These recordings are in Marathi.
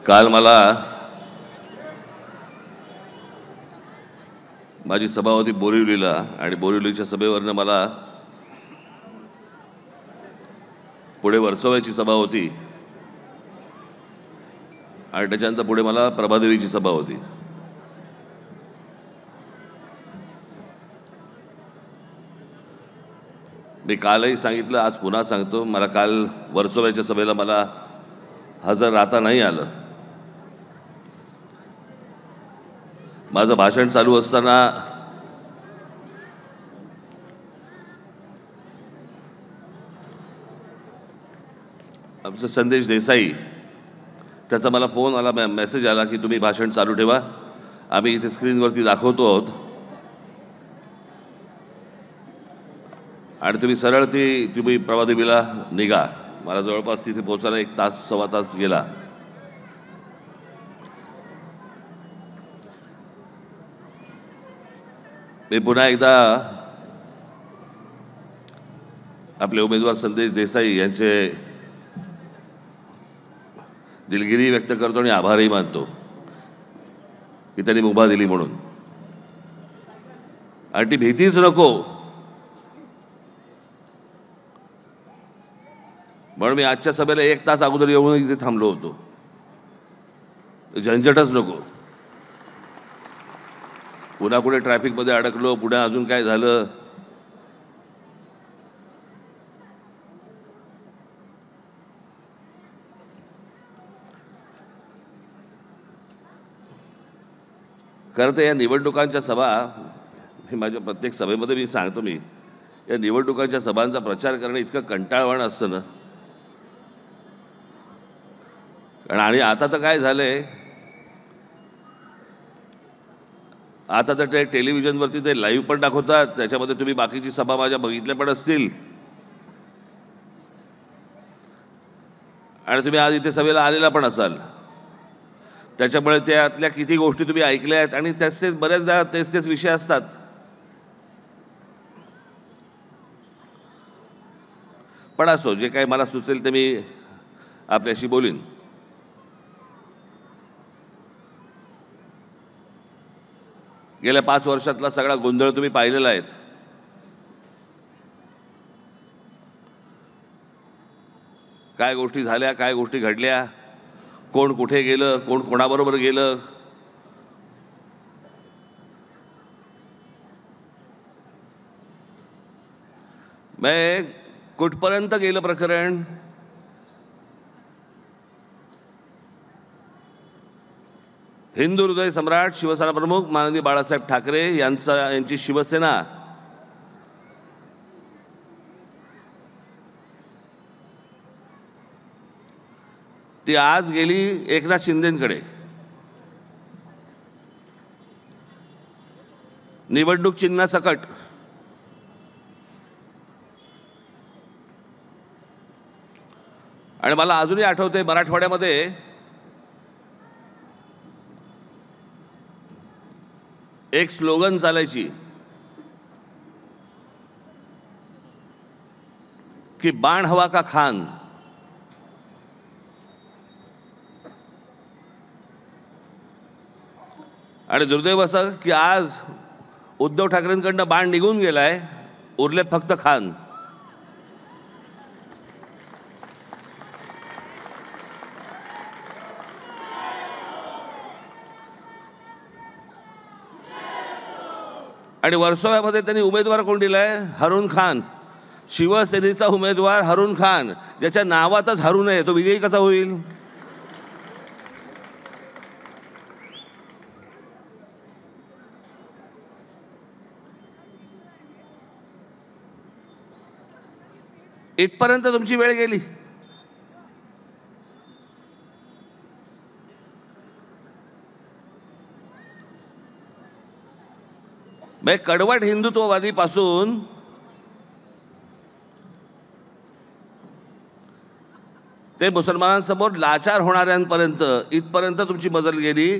काल मला माझी सभा होती बोरिवलीला आणि बोरिवलीच्या सभेवरनं मला पुढे वर्सोव्याची सभा होती आणि त्याच्यानंतर पुढे मला प्रभादेवीची सभा होती. मी कालही सांगितलं, आज पुन्हा सांगतो, मला काल वर्सोव्याच्या सभेला मला हजर राहता नाही आलं. माझं भाषण चालू असताना आमचा संदेश देसाई, त्याचा मला फोन आला, मेसेज आला की तुम्ही भाषण चालू ठेवा, आम्ही इथे स्क्रीनवरती दाखवतो आहोत आणि तुम्ही सरळ तुम्ही प्रभादेवीला निघा. मला जवळपास तिथे पोहोचायला 1 तास सव्वा तास गेला. मी पुन्हा एकदा आपले उमेदवार संदेश देसाई यांचे दिलगिरी व्यक्त करतो आणि आभारही मानतो की त्यांनी मुभा दिली म्हणून. आणि ती भीतीच नको म्हणून मी आजच्या सभेला 1 तास अगोदर येऊन इथे थांबलो होतो. झंझटच नको, पुन्हा कुठे ट्रॅफिकमध्ये अडकलो, पुन्हा अजून काय झालं. खरं तर या निवडणुकांच्या सभा, हे माझ्या प्रत्येक सभेमध्ये मी सांगतो, मी या निवडणुकांच्या सभांचा प्रचार करणं इतकं कंटाळवाणं असतं ना. आणि आता तर काय झालंय, आता तर ते टेलिव्हिजनवरती ते लाईव्ह पण दाखवतात, त्याच्यामध्ये तुम्ही बाकीची सभा माझ्या बघितल्या पण असतील आणि तुम्ही आज इथे सभेला आलेला पण असाल. त्याच्यामुळे त्यातल्या किती गोष्टी तुम्ही ऐकल्या आहेत आणि तेच बऱ्याचदा तेच विषय असतात. पण असो, जे काही मला सुचेल ते मी आपल्याशी बोलीन. गेल्या 5 वर्षातला सगळा गोंधळ तुम्ही पाहिलेला आहे. काय गोष्टी झाल्या, काय गोष्टी घडल्या, कोण कुठे गेलं, कोण कोणाबरोबर गेलं. कुठपर्यंत गेलं प्रकरण, हिंदू हृदय सम्राट शिवसेना प्रमुख माननीय बाळासाहेब ठाकरे यांची शिवसेना ती आज गेली एकनाथ शिंदेंकडे. निवडणूक चिन्हासकट. आणि मला अजूनही आठवते, मराठवाड्यामध्ये एक स्लोगन चालायची की बाण हवा का खान. आणि दुर्दैव असं की आज उद्धव ठाकरेंकडनं बाण निघून गेलाय, उरले फक्त खान. आणि वर्सोव्यामध्ये त्यांनी उमेदवार कोण दिलाय? हरून खान. शिवसेनेचा उमेदवार हरून खान, ज्याच्या नावातच हरून आहे, तो विजयी कसा होईल? इथपर्यंत तुमची वेळ गेली. कडवट हिंदुत्ववादीपासून ते मुसलमानांसमोर लाचार होणाऱ्यांपर्यंत इथपर्यंत तुमची मजल गेली.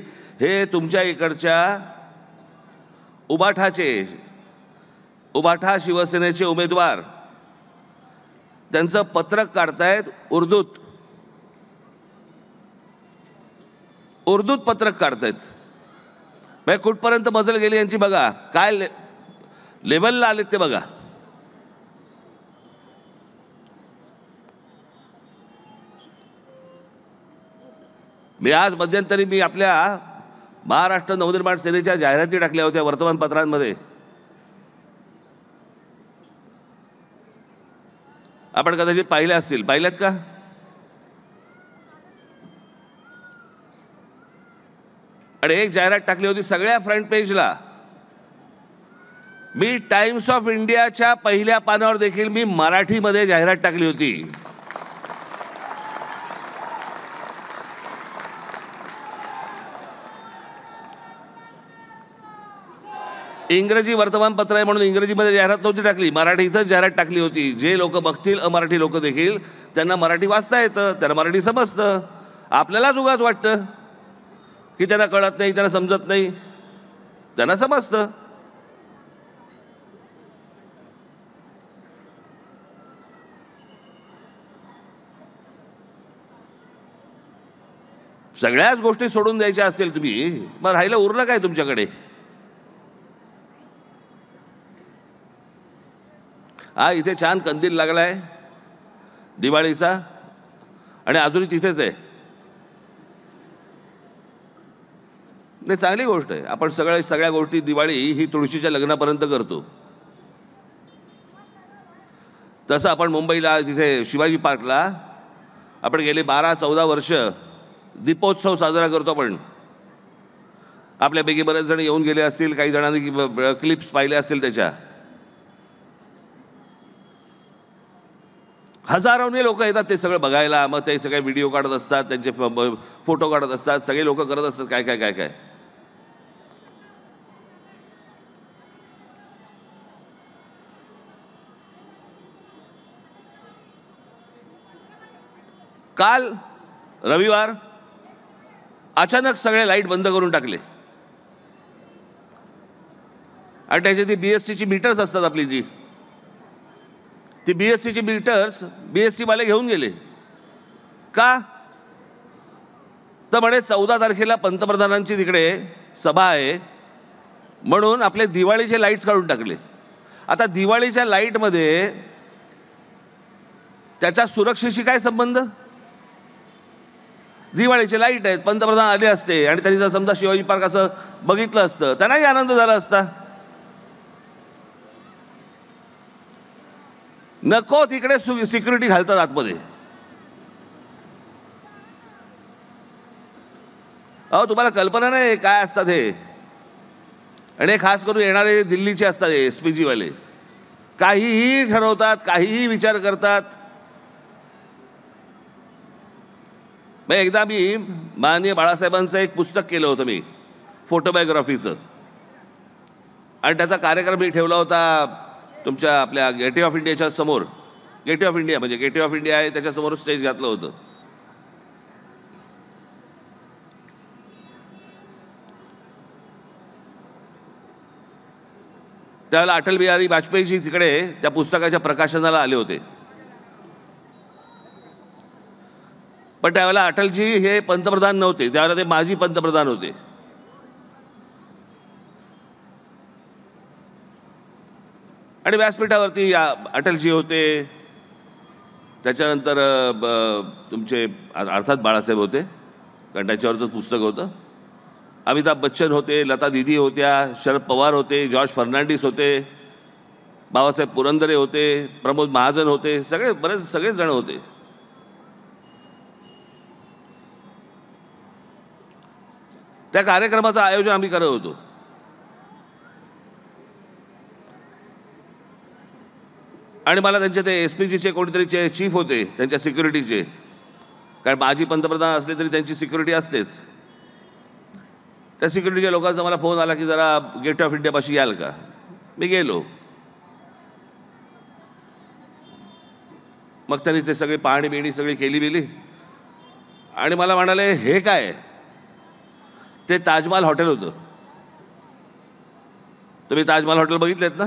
हे तुमच्या इकडच्या उबाठा शिवसेनेचे उमेदवार त्यांचं पत्रक काढतायत उर्दूत. उर्दूत पत्रक काढतायत. म्हणजे कुठपर्यंत मजल गेली यांची बघा, काय लेवलला आलेत ते बघा. मी आज मध्यंतरी मी आपल्या महाराष्ट्र नवनिर्माण सेनेच्या जाहिराती टाकल्या होत्या वर्तमानपत्रांमध्ये. आपण कदाचित पाहिल्या असतील. पाहिल्यात का? आणि एक जाहिरात टाकली होती सगळ्या फ्रंट पेजला. मी टाइम्स ऑफ इंडियाच्या पहिल्या पानावर देखील मी मराठीमध्ये जाहिरात टाकली होती. इंग्रजी वर्तमानपत्र आहे म्हणून इंग्रजीमध्ये जाहिरात नव्हती टाकली, मराठीतच जाहिरात टाकली होती. जे लोक बघतील, अमराठी लोक देखील, त्यांना मराठी वाचता येतं, त्यांना मराठी समजतं. आपल्यालाच उगाच वाटतं की त्यांना कळत नाही, त्यांना समजत नाही. त्यांना समजतं. सगळ्याच गोष्टी सोडून द्यायच्या असतील तुम्ही, मग राहिलं उरलं काय तुमच्याकडे? हा इथे छान कंदील लागलाय दिवाळीचा आणि अजूनही तिथेच आहे. नाही, चांगली गोष्ट आहे. आपण सगळ्या गोष्टी, दिवाळी ही तुळशीच्या लग्नापर्यंत करतो. तसं आपण मुंबईला तिथे शिवाजी पार्कला आपण गेले 12-14 वर्ष दीपोत्सव साजरा करतो. आपण आपल्यापैकी बरेच जण येऊन गेले असतील, काही जणांनी क्लिप्स पाहिले असतील त्याच्या. हजारोने लोक येतात ते सगळं बघायला. मग ते सगळे व्हिडिओ काढत असतात, त्यांचे फोटो काढत असतात, सगळे लोक करत असतात काय काय काय काय. काल रविवार अचानक सगळे लाईट बंद करून टाकले आणि त्याची ती BSTची मीटर्स असतात आपली जी, ती BSTची मीटर्स BST वाले घेऊन गेले. का? तर म्हणे 14 तारखेला पंतप्रधानांची तिकडे सभा आहे म्हणून आपले दिवाळीचे लाईट्स काढून टाकले. आता दिवाळीच्या लाईटमध्ये त्याच्या सुरक्षेशी काय संबंध? दिवाळीचे लाईट आहेत, पंतप्रधान आले असते आणि त्यांनी जर समजा शिवाजी पार्क असं बघितलं असतं, त्यांनाही आनंद झाला असता. नको तिकडे सिक्युरिटी घालतात आतमध्ये. अहो तुम्हाला कल्पना नाही काय असतात हे. आणि खास करून येणारे दिल्लीचे असतात SPG वाले. काहीही ठरवतात, काहीही विचार करतात. मग एकदा मी माननीय बाळासाहेबांचं एक पुस्तक केलं होतं मी, फोटोबायोग्राफीचं, आणि त्याचा कार्यक्रम मी ठेवला होता तुमच्या आपल्या गेटवे ऑफ इंडियाच्या समोर. गेटवे ऑफ इंडिया म्हणजे गेटवे ऑफ इंडिया आहे त्याच्यासमोर स्टेज घातलं होतं. त्यावेळेला अटल बिहारी वाजपेयीजी तिकडे त्या पुस्तकाच्या प्रकाशनाला आले होते. पण त्यावेळेला अटलजी हे पंतप्रधान नव्हते, त्यावेळेला ते माजी पंतप्रधान होते. आणि व्यासपीठावरती अटलजी होते, त्याच्यानंतर तुमचे अर्थात बाळासाहेब होते कारण त्याच्यावरचं पुस्तक होतं. अमिताभ बच्चन होते, लता दीदी होत्या, शरद पवार होते, जॉर्ज फर्नांडिस होते, बाबासाहेब पुरंदरे होते, प्रमोद महाजन होते, सगळेच जण होते. त्या कार्यक्रमाचं आयोजन आम्ही करत होतो. आणि मला त्यांचे ते SPGचे कोणीतरी चीफ होते त्यांच्या सिक्युरिटीचे, कारण माजी पंतप्रधान असले तरी त्यांची सिक्युरिटी असतेच. त्या सिक्युरिटीच्या लोकांचा मला फोन आला की जरा गेट ऑफ इंडियापाशी याल का. मी गेलो. मग त्यांनी ते सगळी पाहणी बिणी सगळी केली बिली आणि मला म्हणाले हे काय. ते ताजमहाल हॉटेल होतं. तुम्ही ताजमहाल हॉटेल बघितलेत ना,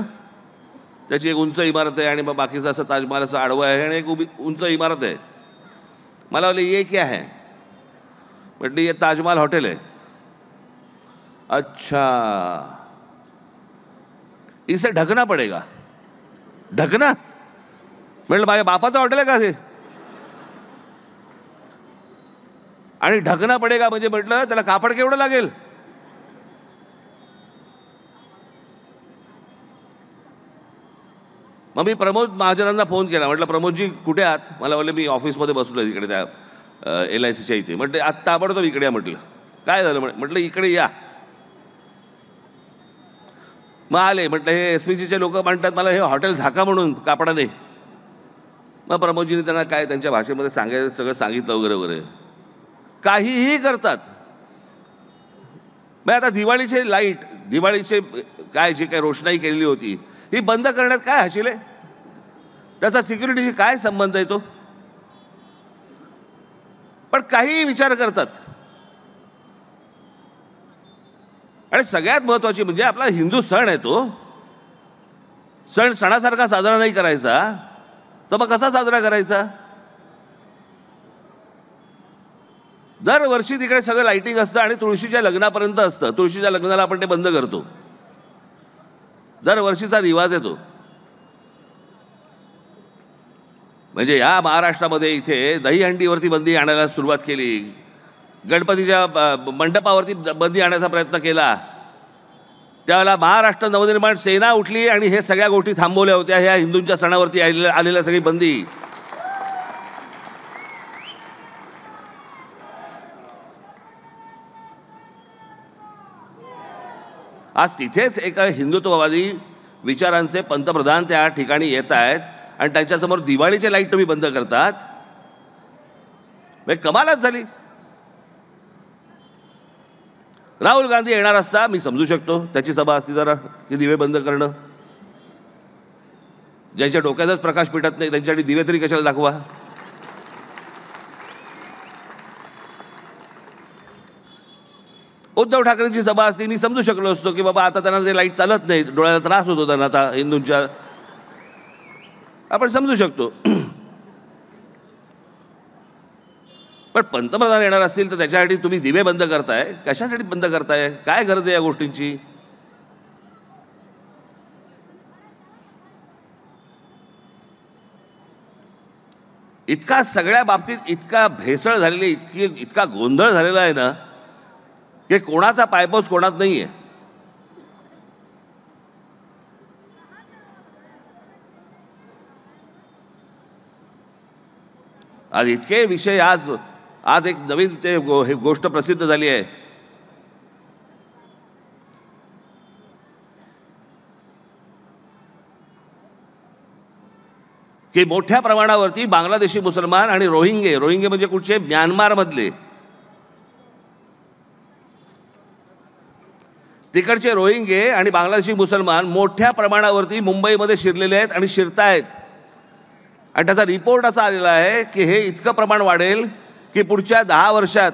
त्याची एक उंच इमारत आहे आणि मग बाकीचं असं ताजमहाल असं आडवं आहे आणि एक उंच इमारत आहे. मला बोलले ये क्या है. म्हटलं ये ताजमहल हॉटेल है। अच्छा, इसे ढकना पडेगा। ढकना? म्हटलं माझ्या बापाचं हॉटेल आहे का हे? आणि ढकना पडेगा म्हणजे म्हटलं त्याला कापड केवढं लागेल? मग मी प्रमोद महाजनांना फोन केला, म्हटलं प्रमोदजी कुठे आहात? मला बोलले मी ऑफिसमध्ये बसलो आहे तिकडे त्या LICच्या इथे. म्हटलं आत्ता ताबडतोब इकडे या. म्हटलं काय झालं? म्हटलं इकडे या. मग आले. म्हटलं हे SPGचे लोक म्हणतात मला हे हॉटेल झाका म्हणून कापडाने. मग प्रमोदजींनी त्यांना काय त्यांच्या भाषेमध्ये सांगायचं सगळं सांगितलं वगैरे वगैरे. काहीही करतात. मग आता दिवाळीचे लाईट, दिवाळीचे काय जी काय रोषणाई केलेली होती ही बंद करण्यात काय हशील आहे? त्याचा सिक्युरिटीशी काय संबंध आहे तो? पण काहीही विचार करतात. आणि सगळ्यात महत्वाची म्हणजे आपला हिंदू सण आहे तो. सण सणासारखा साजरा नाही करायचा तर मग कसा साजरा करायचा? दरवर्षी तिकडे सगळं लाईटिंग असतं आणि तुळशीच्या लग्नापर्यंत असतं. तुळशीच्या लग्नाला आपण ते बंद करतो. दरवर्षीचा रिवाज आहे तो. म्हणजे या महाराष्ट्रामध्ये इथे दहीहंडीवरती बंदी आणायला सुरुवात केली, गणपतीच्या मंडपावरती बंदी आणायचा प्रयत्न केला, त्यावेळेला महाराष्ट्र नवनिर्माण सेना उठली आणि हे सगळ्या गोष्टी थांबवल्या होत्या. ह्या हिंदूंच्या सणावरती आलेल्या सगळी बंदी. आज तिथेच एक हिंदुत्ववादी विचारांचे पंतप्रधान त्या ठिकाणी येत आहेत आणि त्यांच्यासमोर दिवाळीचे लाईट तुम्ही बंद करतात. म्हणजे कमालच झाली. राहुल गांधी येणार असता मी समजू शकतो, त्याची सभा असती जरा की दिवे बंद करणं. ज्यांच्या डोक्यातच प्रकाश पेटत नाही त्यांच्यासाठी दिवे तरी कशाला दाखवा. उद्धव ठाकरेंची सभा असती मी समजू शकलो असतो की बाबा आता त्यांना ते लाईट चालत नाही, डोळ्याला त्रास होतो त्यांना आता हिंदूंच्या, आपण समजू शकतो. पण पंतप्रधान येणार असतील तर त्याच्यासाठी तुम्ही दिवे बंद करताय. कशासाठी बंद करताय? काय गरज आहे या गोष्टींची? इतका सगळ्या बाबतीत इतका भेसळ झालेली, इतका गोंधळ झालेला आहे ना की कोणाचा पायपोच कोणात नाहीये. आज इतके विषय, आज एक नवीन ते गोष्ट प्रसिद्ध झाली आहे की मोठ्या प्रमाणावरती बांगलादेशी मुसलमान आणि रोहिंगे म्हणजे कुठचे? म्यानमारमधले. तिकडचे रोहिंगे आणि बांगलादेशी मुसलमान मोठ्या प्रमाणावरती मुंबईमध्ये शिरलेले आहेत आणि शिरतायत. आणि त्याचा रिपोर्ट असा आलेला आहे की हे इतकं प्रमाण वाढेल की पुढच्या 10 वर्षात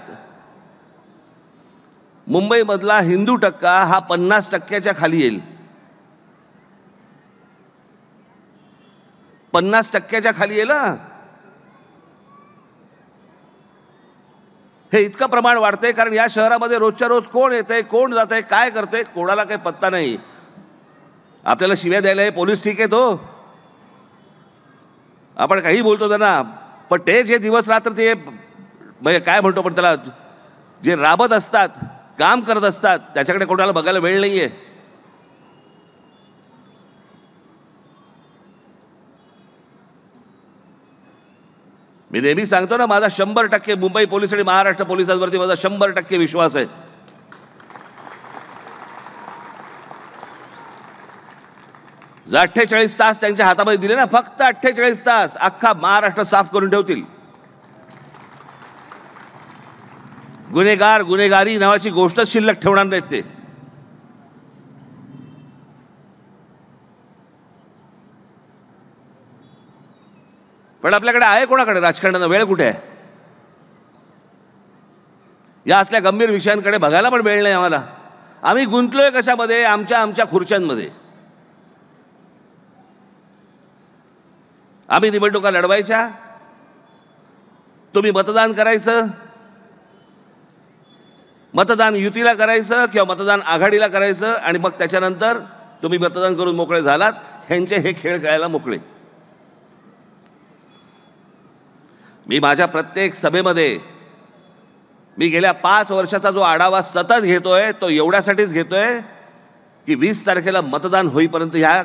मुंबईमधला हिंदू टक्का हा 50% खाली येईल. 50% खाली येईल. हे इतकं प्रमाण वाढतंय कारण या शहरामध्ये रोजच्या रोज कोण येतंय, कोण जातंय, काय करतंय, कोणाला काही पत्ता नाही. आपल्याला शिव्या द्यायला हे पोलीस ठीक आहे तो, आपण काही बोलतो त्यांना, पण ते जे दिवस रात्र ते म्हणजे काय म्हणतो पण त्याला, जे राबत असतात, काम करत असतात, त्याच्याकडे कोणाला बघायला वेळ नाहीये. मी नेहमी सांगतो ना, माझा 100% मुंबई पोलीस आणि महाराष्ट्र पोलिसांवरती माझा 100% विश्वास आहे. जर 48 तास त्यांच्या हातामध्ये दिले ना, फक्त 48 तास, अख्खा महाराष्ट्र साफ करून ठेवतील. गुन्हेगारी नावाची गोष्टच शिल्लक ठेवणार नाहीत ते. पण आपल्याकडे आहे कोणाकडे? राजकारणाला वेळ कुठे आहे? या असल्या गंभीर विषयांकडे बघायला पण वेळ नाही आम्हाला. आम्ही गुंतलोय कशामध्ये? आमच्या खुर्च्यांमध्ये. आम्ही निवडणुका लढवायच्या, तुम्ही मतदान करायचं मतदान युतीला करायचं किंवा मतदान आघाडीला करायचं आणि मग त्याच्यानंतर तुम्ही मतदान करून मोकळे झालात, ह्यांचे हे खेळ खेळायला मोकळे. मी माझ्या प्रत्येक सभेमध्ये मी गेल्या 5 वर्षाचा जो आढावा सतत घेतोय तो एवढ्यासाठीच घेतोय की 20 तारखेला मतदान होईपर्यंत ह्या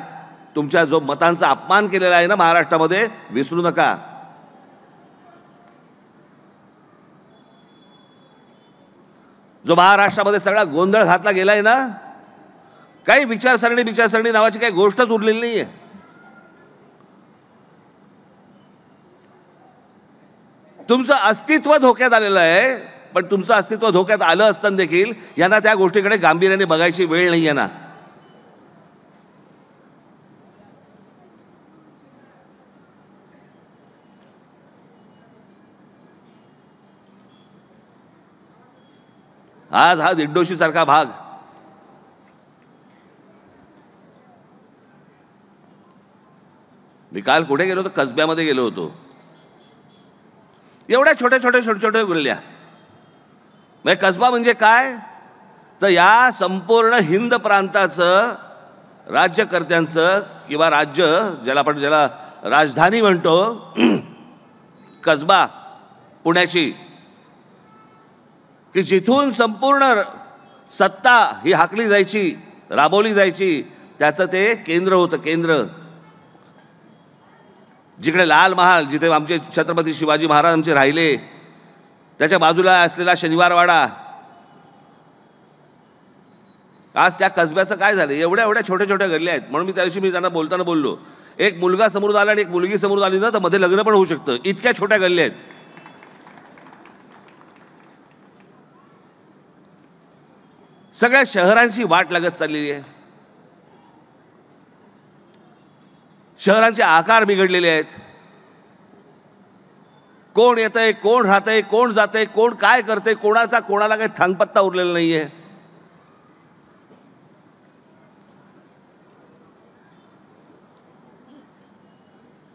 तुमच्या जो मतांचा अपमान केलेला आहे ना महाराष्ट्रामध्ये, विसरू नका. जो महाराष्ट्रामध्ये सगळा गोंधळ घातला गेलाय ना, काही विचारसरणी नावाची काही गोष्टच उरलेली नाहीये. तुमचं अस्तित्व धोक्यात आलेलं आहे, पण तुमचं अस्तित्व धोक्यात आलं असताना देखील यांना त्या गोष्टीकडे गांभीर्याने बघायची वेळ नाहीये ना. आज हा दिड्डोशी सारखा भाग मी काल कुठे गेलो होतो, कसब्यामध्ये गेलो होतो. एवढ्या छोट्या गुरल्या. म्हणजे कसबा म्हणजे काय, तर या संपूर्ण हिंद प्रांताचं राज्यकर्त्यांचं किंवा राज्य ज्याला राजधानी म्हणतो, कसबा पुण्याची, की जिथून संपूर्ण सत्ता ही हाकली जायची, राबवली जायची, त्याचं ते केंद्र होतं. केंद्र जिकडे लाल महाल, जिथे आमचे छत्रपती शिवाजी महाराज आमचे राहिले, त्याच्या बाजूला असलेला शनिवारवाडा. आज त्या कसब्याचं काय झालं, एवढ्या छोट्या गल्ल्या आहेत. म्हणून त्या दिवशी मी त्यांना बोलताना बोललो, एक मुलगा समोर आला आणि एक मुलगी समोर आली ना तर मध्ये लग्न पण होऊ शकतं, इतक्या छोट्या गल्ल्या आहेत. सगळ्या शहरांची वाट लागत चाललेली आहे. शहरांचे आकार बिघडलेले आहेत. कोण येतंय, कोण राहतंय, कोण जातंय, कोण काय करतंय, कोणाचा कोणाला काही थांगपत्ता उरलेला नाहीये.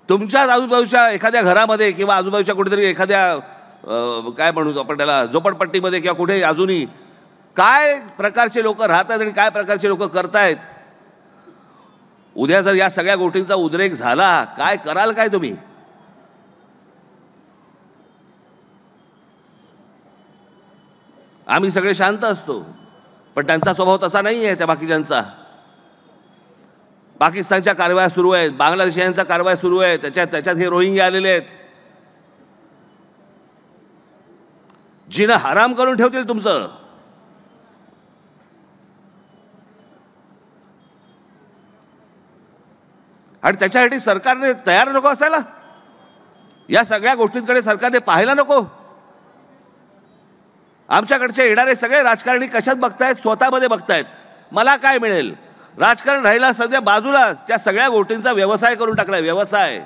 तुमच्याच आजूबाजूच्या एखाद्या घरामध्ये किंवा आजूबाजूच्या कुठेतरी एखाद्या काय म्हणू आपण त्याला झोपडपट्टीमध्ये किंवा कुठे अजूनही काय प्रकारचे लोक राहतात आणि काय प्रकारचे लोक करतायत. उद्या जर या सगळ्या गोष्टींचा उद्रेक झाला, काय कराल काय तुम्ही? आम्ही सगळे शांत असतो, पण त्यांचा स्वभाव तसा नाही आहे त्या बाकीच्यांचा. पाकिस्तानच्या कारवाया सुरू आहेत, बांगलादेशीयांच्या कारवाया सुरू आहेत, त्याच्यात हे रोहिंग्या आलेले आहेत. जिनं हराम करून ठेवतील तुमचं. आणि त्याच्यासाठी सरकारने तयार नको असायला? या सगळ्या गोष्टींकडे सरकारने पाहायला नको? आमच्याकडचे येणारे सगळे राजकारणी कशात बघतायत? स्वतःमध्ये बघतायत. मला काय मिळेल? राजकारण राहिला सध्या बाजूलाच, त्या सगळ्या गोष्टींचा व्यवसाय करून टाकलाय. व्यवसाय.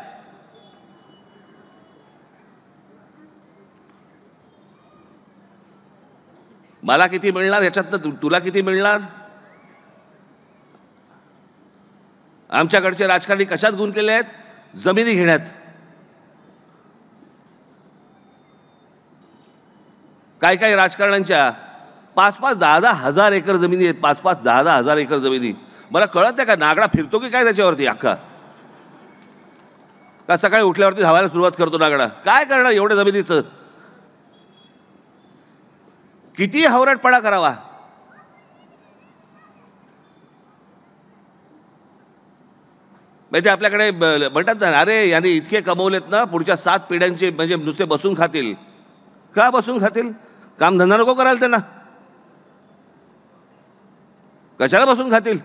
मला किती मिळणार याच्यातनं, तुला किती मिळणार? आमच्याकडचे राजकारणी कशात गुंतलेले आहेत? जमिनी घेण्यात. काही राजकारण्यांच्या 5-5, 10-10 हजार एकर जमिनी आहेत. 5-5, 10-10 हजार एकर जमिनी. मला कळत नाही का नागडा फिरतो की काय त्याच्यावरती अख्खा? का सकाळी उठल्यावरती धावायला सुरुवात करतो नागडा? काय करणार एवढ्या जमिनीचं? किती हवरटपणा करावा? म्हणजे आपल्याकडे म्हणतात ना, अरे यांनी इतके कमवलेत ना, पुढच्या 7 पिढ्यांचे म्हणजे नुसते बसून खातील. का बसून खातील? कामधंदा नको करायला त्यांना? कशाला बसून खातील?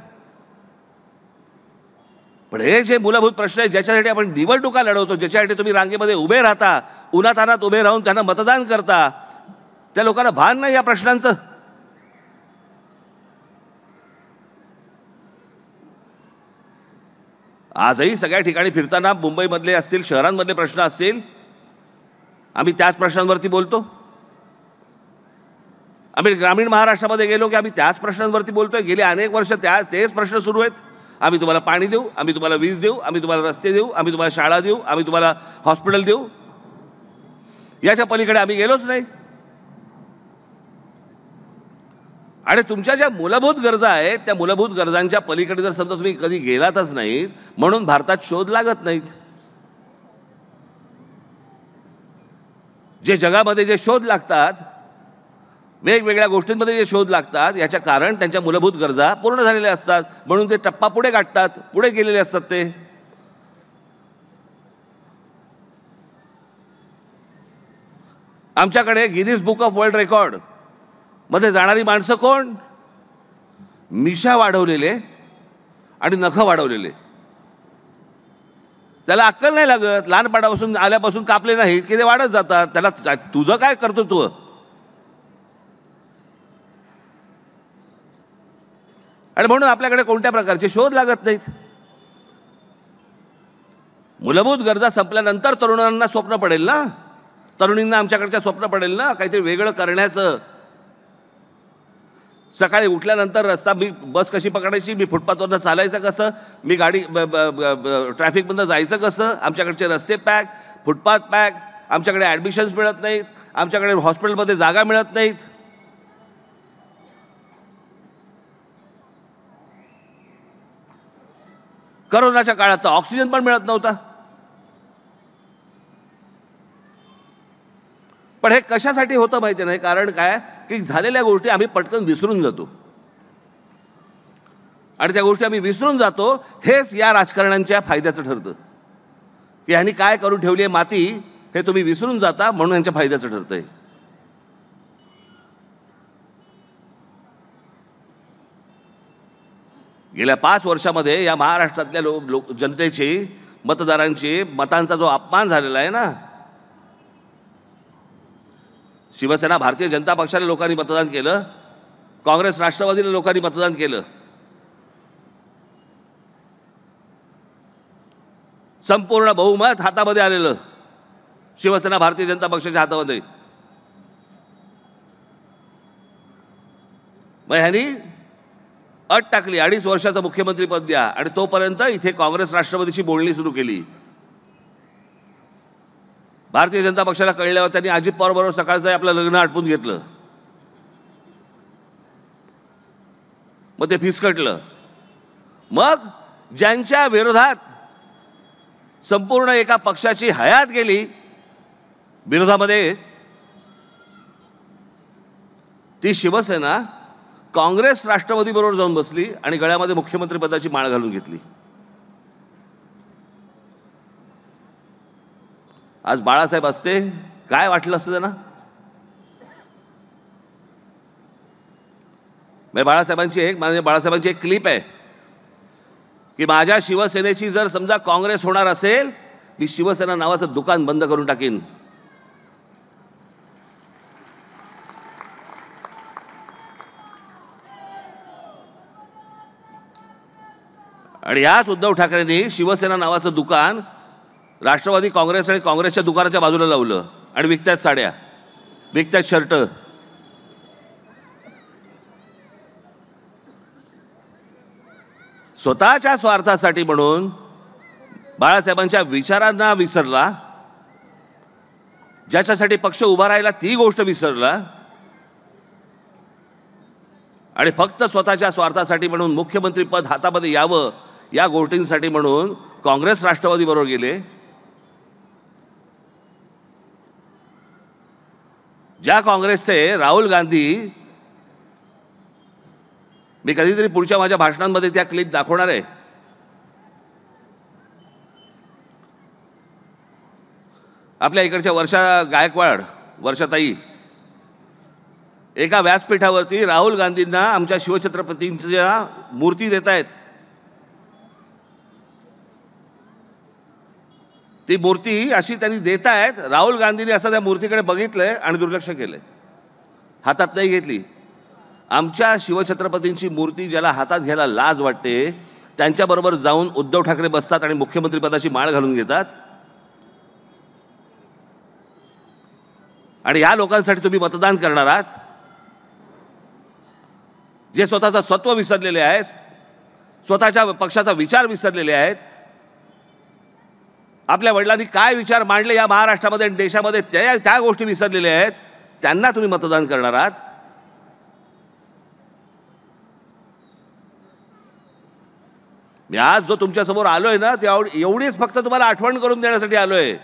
पण हे जे मूलभूत प्रश्न आहेत, ज्याच्यासाठी आपण निवडणुका लढवतो, ज्याच्यासाठी तुम्ही रांगेमध्ये उभे राहता, उन्हातान्हात उभे राहून त्यांना मतदान करता, त्या लोकांना भान नाही या प्रश्नांचं. आजही सगळ्या ठिकाणी फिरताना, मुंबईमधले असतील, शहरांमधले प्रश्न असतील, आम्ही त्याच प्रश्नांवरती बोलतो. आम्ही ग्रामीण महाराष्ट्रामध्ये गेलो की आम्ही त्याच प्रश्नांवरती बोलतोय. गेले अनेक वर्ष तेच प्रश्न सुरू आहेत. आम्ही तुम्हाला पाणी देऊ, आम्ही तुम्हाला वीज देऊ, आम्ही तुम्हाला रस्ते देऊ, आम्ही तुम्हाला शाळा देऊ, आम्ही तुम्हाला हॉस्पिटल देऊ. याच्या पलीकडे आम्ही गेलोच नाही. आणि तुमच्या ज्या मूलभूत गरजा आहेत त्या मूलभूत गरजांच्या पलीकडे जर समजा तुम्ही कधी गेलातच नाहीत, म्हणून भारतात शोध लागत नाहीत. जे जगामध्ये जे शोध लागतात, वेगवेगळ्या गोष्टींमध्ये जे शोध लागतात, याच्या कारण त्यांच्या मूलभूत गरजा पूर्ण झालेल्या असतात, म्हणून ते टप्पा पुढे गाठतात, पुढे गेलेले असतात. ते आमच्याकडे Guinness book of world record मध्ये जाणारी माणसं कोण? मिशा वाढवलेले आणि नखं वाढवलेले. त्याला अक्कल नाही लागत, लहानपणापासून आल्यापासून कापले नाही की ते वाढत जातात. त्याला तुझं काय करतो तू? आणि म्हणून आपल्याकडे कोणत्या प्रकारचे शोध लागत नाहीत. मूलभूत गरजा संपल्यानंतर तरुणांना स्वप्न पडेल ना, तरुणींना आमच्याकडच्या स्वप्न पडेल ना काहीतरी वेगळं करण्याचं. सकाळी उठल्यानंतर रस्ता, मी बस कशी पकडायची, मी फुटपाथवरनं चालायचं कसं, मी गाडी ट्रॅफिकमधनं जायचं कसं. आमच्याकडचे रस्ते पॅक, फुटपाथ पॅक, आमच्याकडे ॲडमिशन्स मिळत नाहीत, आमच्याकडे हॉस्पिटलमध्ये जागा मिळत नाहीत. करोनाच्या काळात तर ऑक्सिजन पण मिळत नव्हता. पण हे कशासाठी होतं माहिती नाही. कारण काय की झालेल्या गोष्टी आम्ही पटकन विसरून जातो, आणि त्या गोष्टी आम्ही विसरून जातो. हेच या राजकारण्यांच्या फायद्याचं ठरतं की ह्यांनी काय करून ठेवली आहे माती, हे तुम्ही विसरून जाता, म्हणून यांच्या फायद्याचं ठरतंय. गेल्या 5 वर्षामध्ये या महाराष्ट्रातल्या जनतेची, मतदारांची मतांचा जो अपमान झालेला आहे ना, शिवसेना भारतीय जनता पक्षाला लोकांनी मतदान केलं, काँग्रेस राष्ट्रवादीला लोकांनी मतदान केलं, संपूर्ण बहुमत हातामध्ये आलेलं शिवसेना भारतीय जनता पक्षाच्या हातामध्ये. मग ह्यांनी अट टाकली, 2.5 वर्षाचं मुख्यमंत्रीपद द्या, आणि तोपर्यंत इथे काँग्रेस राष्ट्रवादीची बोलणी सुरू केली. भारतीय जनता पक्षाला कळल्यावर त्यांनी अजित पवार बरोबर सकाळचं आपलं लग्न आटपून घेतलं. मग ते फिसकटलं. मग ज्यांच्या विरोधात संपूर्ण एका पक्षाची हयात गेली विरोधामध्ये, ती शिवसेना काँग्रेस राष्ट्रवादी बरोबर जाऊन बसली आणि गळ्यामध्ये मुख्यमंत्रीपदाची माळ घालून घेतली. आज बाळासाहेब असते काय वाटलं असतं त्यांना? बाळासाहेबांची एक क्लिप आहे की माझ्या शिवसेनेची जर समजा काँग्रेस होणार असेल, मी शिवसेना नावाचं दुकान बंद करून टाकीन. आणि याच उद्धव ठाकरेंनी शिवसेना नावाचं दुकान राष्ट्रवादी काँग्रेस आणि काँग्रेसच्या दुकानाच्या बाजूला लावलं, आणि विकतात साड्या, विकतात शर्ट. स्वतःच्या स्वार्थासाठी म्हणून बाळासाहेबांच्या विचारांना विसरला, ज्याच्यासाठी पक्ष उभा राहिला ती गोष्ट विसरला, आणि फक्त स्वतःच्या स्वार्थासाठी म्हणून मुख्यमंत्रीपद हातामध्ये यावं या गोष्टींसाठी म्हणून काँग्रेस राष्ट्रवादी बरोबर गेले. ज्या काँग्रेसचे राहुल गांधी, मी कधीतरी पुढच्या माझ्या भाषणांमध्ये त्या क्लिप दाखवणार आहे. आपल्या इकडच्या वर्षा गायकवाड, वर्षाताई, एका व्यासपीठावरती राहुल गांधींना आमच्या शिवछत्रपतींच्या मूर्ती देत आहेत. ती मूर्ती अशी त्यांनी देत आहेत, राहुल गांधींनी असं त्या मूर्तीकडे बघितलंय आणि दुर्लक्ष केलंय, हातात नाही घेतली. आमच्या शिवछत्रपतींची मूर्ती ज्याला हातात घ्यायला लाज वाटते, त्यांच्याबरोबर जाऊन उद्धव ठाकरे बसतात आणि मुख्यमंत्रीपदाची माळ घालून घेतात. आणि या लोकांसाठी तुम्ही मतदान करणार आहात, जे स्वतःचं सत्व विसरलेले आहेत, स्वतःच्या पक्षाचा विचार विसरलेले आहेत. आपल्या वडिलांनी काय विचार मांडले या महाराष्ट्रामध्ये आणि देशामध्ये त्या गोष्टी विसरलेल्या आहेत. त्यांना तुम्ही मतदान करणार आहात. मी आज जो तुमच्यासमोर आलोय ना, ते एवढीच फक्त तुम्हाला आठवण करून देण्यासाठी आलोय.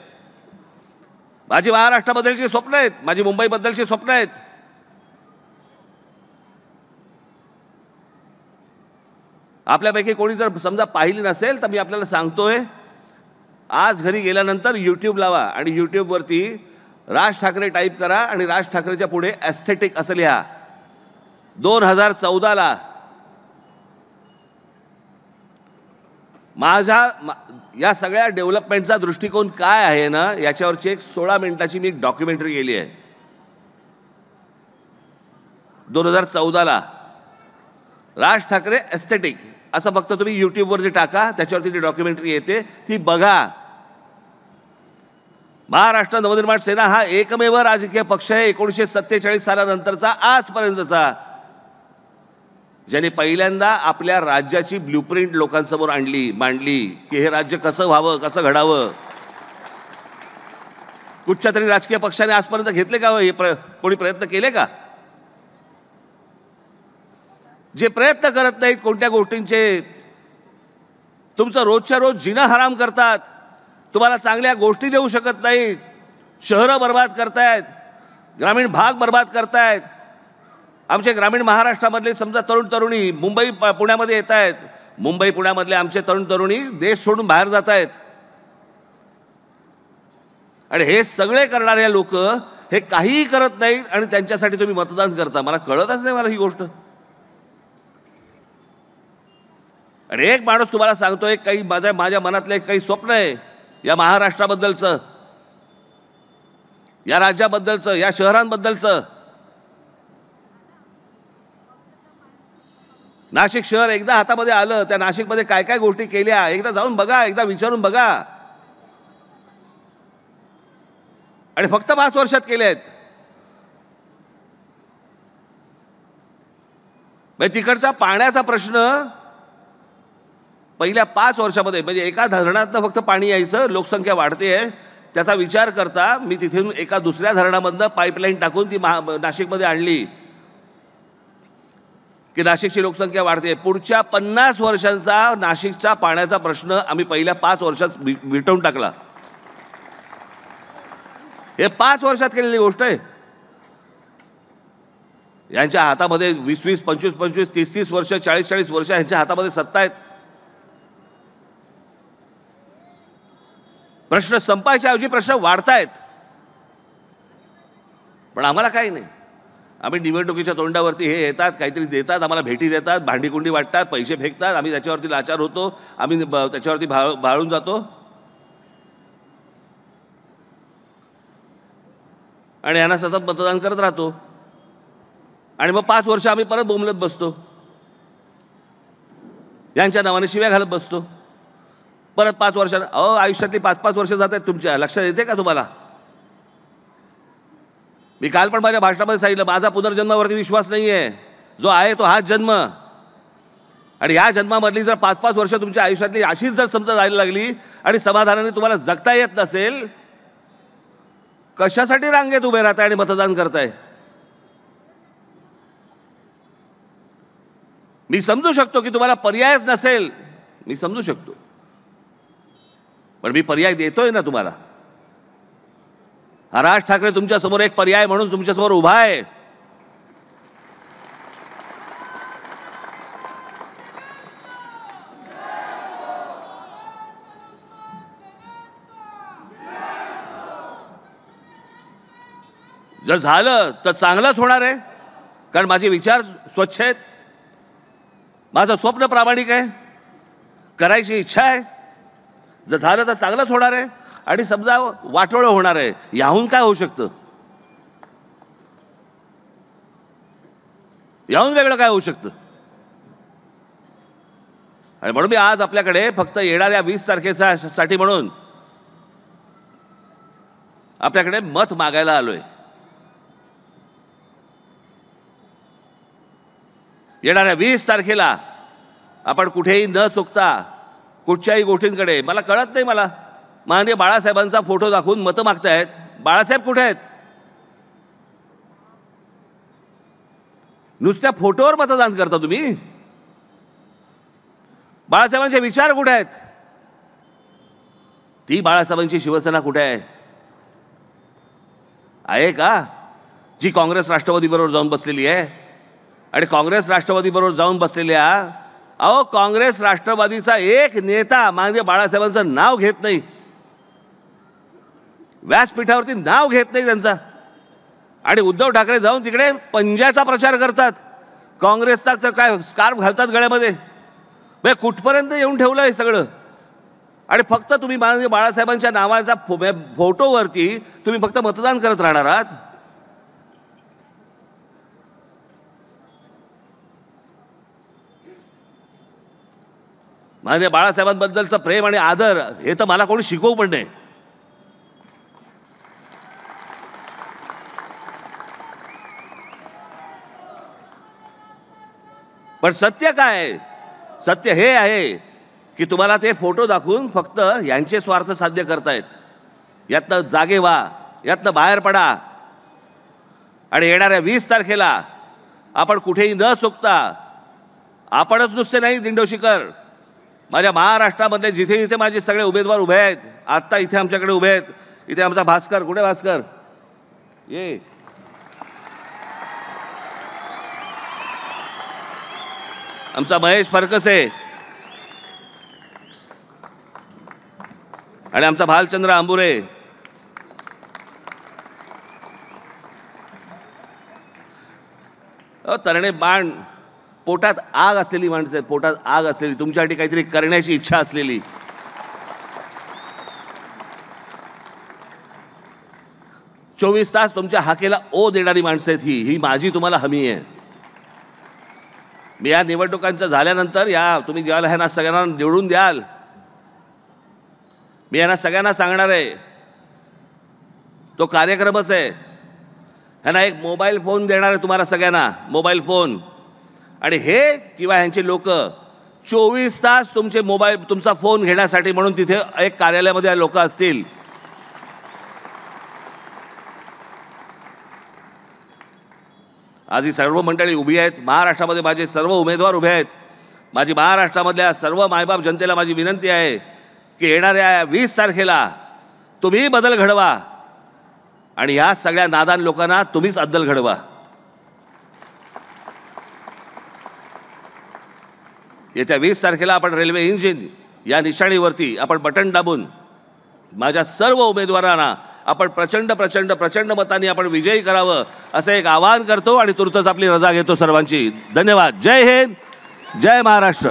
माझी महाराष्ट्राबद्दलची स्वप्न आहेत, माझी मुंबईबद्दलची स्वप्न आहेत. आपल्यापैकी कोणी जर समजा पाहिली नसेल तर मी आपल्याला सांगतोय, आज घरी गेल्यानंतर यूट्यूब लावा आणि यूट्यूबवरती राज ठाकरे टाईप करा आणि राज ठाकरेच्या पुढे एस्थेटिक असं लिहा. 2014ला माझ्या या सगळ्या डेव्हलपमेंटचा दृष्टिकोन काय आहे ना, याच्यावरची एक 16 मिनिटाची मी एक डॉक्युमेंटरी केली आहे. 2014ला राज ठाकरे एस्थेटिक असं फक्त तुम्ही यूट्यूबवरती टाका, त्याच्यावरती ती डॉक्युमेंटरी येते, ती बघा. महाराष्ट्र नवनिर्माण सेना हा एकमेव राजकीय पक्ष आहे 1947 सालानंतरचा आजपर्यंतचा, ज्याने पहिल्यांदा आपल्या राज्याची ब्ल्यूप्रिंट लोकांसमोर मांडली की हे राज्य कसं व्हावं, कसं घडावं. कुठच्या तरी राजकीय पक्षाने आजपर्यंत घेतले का हे कोणी प्रयत्न केले का? जे प्रयत्न करत नाहीत कोणत्या गोष्टींचे, तुमचं रोजच्या रोज जिणं हराम करतात, तुम्हाला चांगल्या गोष्टी देऊ शकत नाहीत, शहरं बर्बाद करतायत, ग्रामीण भाग बर्बाद करतायत. आमचे ग्रामीण महाराष्ट्रामधले समजा तरुण तरुणी मुंबई पुण्यामध्ये येत आहेत, मुंबई पुण्यामधले आमचे तरुण तरुणी देश सोडून बाहेर जात आहेत. आणि हे सगळे करणारे लोक हे काहीही करत नाहीत आणि त्यांच्यासाठी तुम्ही मतदान करता. मला कळतच नाही मला ही गोष्ट. आणि एक माणूस तुम्हाला सांगतोय काही माझ्या मनातले काही स्वप्न आहे या महाराष्ट्राबद्दलचं, या राज्याबद्दलचं, या शहरांबद्दलचं. नाशिक शहर एकदा हातामध्ये आलं, त्या नाशिकमध्ये काय काय गोष्टी केल्या एकदा जाऊन बघा, एकदा विचारून बघा. आणि फक्त 5 वर्षात केल्या आहेत. तिकडचा पाण्याचा प्रश्न पहिल्या 5 वर्षामध्ये, म्हणजे एका धरणातनं फक्त पाणी यायचं, लोकसंख्या वाढते, त्याचा विचार करता मी तिथून एका दुसऱ्या धरणामधनं पाईपलाईन टाकून ती नाशिकमध्ये आणली की नाशिकची लोकसंख्या वाढते. पुढच्या 50 वर्षांचा नाशिकचा पाण्याचा प्रश्न आम्ही पहिल्या 5 वर्षात मिटवून टाकला. हे 5 वर्षात केलेली गोष्ट आहे. यांच्या हातामध्ये 20-20, 25-25, 30-30 वर्ष, 40-40 वर्ष यांच्या हातामध्ये सत्ता आहेत. प्रश्न संपायच्या ऐवजी प्रश्न वाढतायत. पण आम्हाला काही नाही. आम्ही निवडणुकीच्या तोंडावरती हे येतात, काहीतरी देतात, आम्हाला भेटी देतात, भांडीकुंडी वाटतात, पैसे फेकतात, आम्ही त्याच्यावरती लाचार होतो, आम्ही त्याच्यावरती भाळून जातो आणि यांना सतत मतदान करत राहतो. आणि मग 5 वर्ष आम्ही परत बोंबलत बसतो, यांच्या नावाने शिव्या घालत बसतो. परत 5 वर्षांना आयुष्यातली 5-5 वर्ष जात आहेत तुमच्या. लक्षात येते का तुम्हाला? मी काल पण माझ्या भाषणामध्ये सांगितलं, माझा पुनर्जन्मावरती विश्वास नाही आहे. जो आहे तो हाच जन्म. आणि या जन्मामधली जर 5-5 वर्ष तुमच्या आयुष्यातली अशीच जर समजा जायला लागली आणि समाधानाने तुम्हाला जगता येत नसेल, कशासाठी रांगेत उभे राहताय आणि मतदान करताय? मी समजू शकतो की तुम्हाला पर्यायच नसेल, मी समजू शकतो, पण मी पर्याय देतोय ना तुम्हाला. हा राज ठाकरे तुमच्या समोर एक पर्याय म्हणून तुमच्या समोर उभा आहे. जर झालं तर चांगलंच होणार आहे, कारण माझे विचार स्वच्छ आहेत, माझं स्वप्न प्रामाणिक आहे, करायची इच्छा आहे. जर झालं तर चांगलंच होणार आहे. आणि समजा वाटोळं होणार आहे, याहून काय होऊ शकतं? याहून वेगळं काय होऊ शकतं? आणि म्हणून मी आज आपल्याकडे फक्त येणाऱ्या 20 तारखेसाठी म्हणून आपल्याकडे मत मागायला आलोय. येणाऱ्या 20 तारखेला आपण कुठेही न चुकता कुठच्याही गोष्टींकडे, मला कळत नाही, मला माननीय बाळासाहेबांचा फोटो दाखवून मतं मागतायत. बाळासाहेब कुठे आहेत? नुसत्या फोटोवर मतदान करता तुम्ही. बाळासाहेबांचे विचार कुठे आहेत? ती बाळासाहेबांची शिवसेना कुठे आहे का? जी काँग्रेस राष्ट्रवादीबरोबर जाऊन बसलेली आहे. आणि काँग्रेस राष्ट्रवादीबरोबर जाऊन बसलेल्या, अहो काँग्रेस राष्ट्रवादीचा एक नेता माननीय बाळासाहेबांचं नाव घेत नाही, व्यासपीठावरती नाव घेत नाही त्यांचा. आणि उद्धव ठाकरे जाऊन तिकडे पंजाचा प्रचार करतात. काँग्रेसचा तर काय स्कार्फ घालतात गळ्यामध्ये. म्हणजे कुठपर्यंत येऊन ठेवलं हे सगळं. आणि फक्त तुम्ही माननीय बाळासाहेबांच्या नावाचा फोटोवरती तुम्ही फक्त मतदान करत राहणार आहात. माननीय बाळासाहेबांबद्दलचं प्रेम आणि आदर हे तर मला कोणी शिकवू पण नाही. पण सत्य काय आहे? सत्य हे आहे की तुम्हाला ते फोटो दाखवून फक्त यांचे स्वार्थ साध्य करतायत. यातनं जागे व्हा, यातनं बाहेर पडा. आणि येणाऱ्या 20 तारखेला आपण कुठेही न चुकता, आपणच नुसते नाही दिंडोशीकर, माझ्या महाराष्ट्रामधले जिथे जिथे माझे सगळे उमेदवार उभे आहेत, आत्ता इथे आमच्याकडे उभे आहेत. इथे आमचा भास्कर, कुठे भास्कर? ये. आमचा महेश फरकसे आणि आमचा भालचंद्र आंबुरे. तरणे बाण, पोटात आग असलेली माणसं आहेत, पोटात आग असलेली, तुमच्यासाठी काहीतरी करण्याची इच्छा असलेली. 24 तास तुमच्या हाकेला ओ देणारी माणसं आहेत. ही माझी तुम्हाला हमी आहे. मी या निवडणुकांच्या झाल्यानंतर तुम्ही ज्याला ह्यांना सगळ्यांना निवडून द्याल, मी यांना सगळ्यांना सांगणार आहे, तो कार्यक्रमच आहे. ह्यांना एक मोबाईल फोन देणार आहे तुम्हाला सगळ्यांना, मोबाईल फोन. आणि हे किंवा ह्यांचे लोक 24 तास तुमचा फोन घेण्यासाठी म्हणून तिथे एक कार्यालयामध्ये लोक असतील. आज ही सर्व मंडळी उभी आहेत. महाराष्ट्रामध्ये माझे सर्व उमेदवार उभे आहेत. माझी महाराष्ट्रामधल्या सर्व मायबाप जनतेला माझी विनंती आहे की येणाऱ्या 20 तारखेला तुम्ही बदल घडवा आणि ह्या सगळ्या नादान लोकांना तुम्हीच अद्दल घडवा. येत्या 20 तारखेला आपण रेल्वे इंजिन या निशाणीवरती आपण बटन दाबून माझ्या सर्व उमेदवारांना आपण प्रचंड प्रचंड प्रचंड मतांनी आपण विजयी करावं असं एक आवाहन करतो आणि तुर्तच आपली रजा घेतो सर्वांची. धन्यवाद. जय हिंद, जय महाराष्ट्र.